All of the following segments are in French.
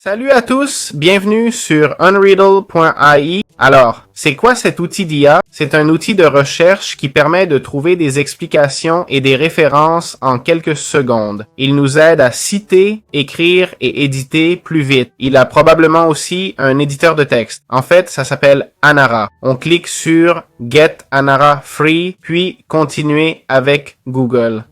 Salut à tous, bienvenue sur Unreadable.ai. Alors, c'est quoi cet outil d'IA? C'est un outil de recherche qui permet de trouver des explications et des références en quelques secondes. Il nous aide à citer, écrire et éditer plus vite. Il a probablement aussi un éditeur de texte. En fait, ça s'appelle Anara. On clique sur Get Anara Free, puis continuer avec Google.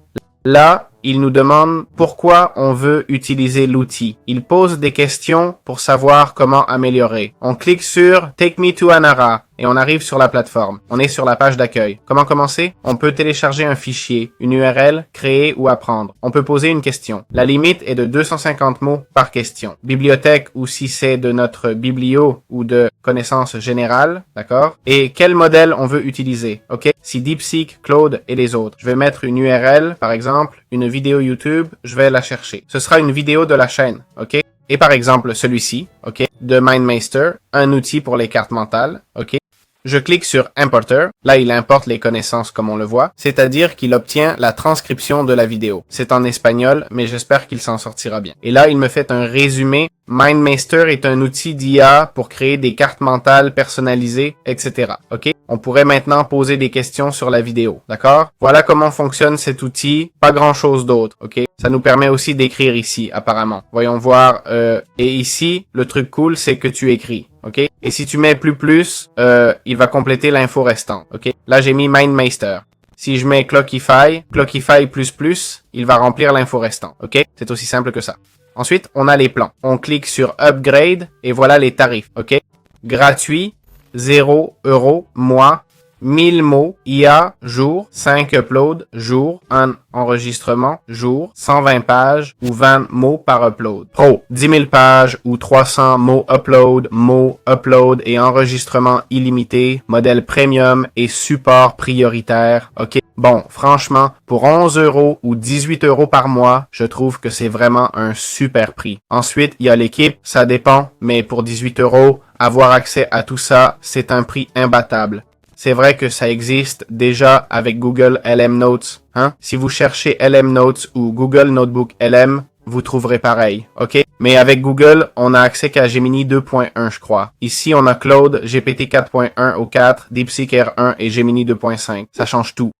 Là, il nous demande pourquoi on veut utiliser l'outil. Il pose des questions pour savoir comment améliorer. On clique sur Take me to Anara et on arrive sur la plateforme. On est sur la page d'accueil. Comment commencer? On peut télécharger un fichier, une URL, créer ou apprendre. On peut poser une question. La limite est de 250 mots par question. Bibliothèque ou si c'est de notre biblio ou de connaissances générales, d'accord? Et quel modèle on veut utiliser, ok? Si DeepSeek, Claude et les autres. Je vais mettre une URL, par exemple, une vidéo YouTube, je vais la chercher. Ce sera une vidéo de la chaîne, ok? Et par exemple, celui-ci, ok? De MindMeister, un outil pour les cartes mentales, ok? Je clique sur Importer. Là, il importe les connaissances comme on le voit, c'est-à-dire qu'il obtient la transcription de la vidéo. C'est en espagnol, mais j'espère qu'il s'en sortira bien. Et là, il me fait un résumé. MindMeister est un outil d'IA pour créer des cartes mentales personnalisées, etc. OK? On pourrait maintenant poser des questions sur la vidéo. D'accord? Voilà comment fonctionne cet outil. Pas grand-chose d'autre. OK? Ça nous permet aussi d'écrire ici, apparemment. Voyons voir. Et ici, le truc cool, c'est que tu écris. OK? Et si tu mets plus, il va compléter l'info restante. OK? Là, j'ai mis MindMeister. Si je mets Clockify, il va remplir l'info restante. OK? C'est aussi simple que ça. Ensuite, on a les plans. On clique sur Upgrade et voilà les tarifs. OK? Gratuit, 0 € mois, 1000 mots, IA, jour, 5 uploads, jour, 1 enregistrement, jour, 120 pages ou 20 mots par upload. Pro, 10 000 pages ou 300 mots, upload et enregistrement illimité, modèle premium et support prioritaire. OK? Bon, franchement, pour 11 € ou 18 € par mois, je trouve que c'est vraiment un super prix. Ensuite, il y a l'équipe, ça dépend, mais pour 18 €, avoir accès à tout ça, c'est un prix imbattable. C'est vrai que ça existe déjà avec Google LM Notes, hein? Si vous cherchez LM Notes ou Google Notebook LM, vous trouverez pareil, ok? Mais avec Google, on a accès qu'à Gemini 2.1, je crois. Ici, on a Claude, GPT 4.1 ou 4, DeepSeek R1 et Gemini 2.5. Ça change tout.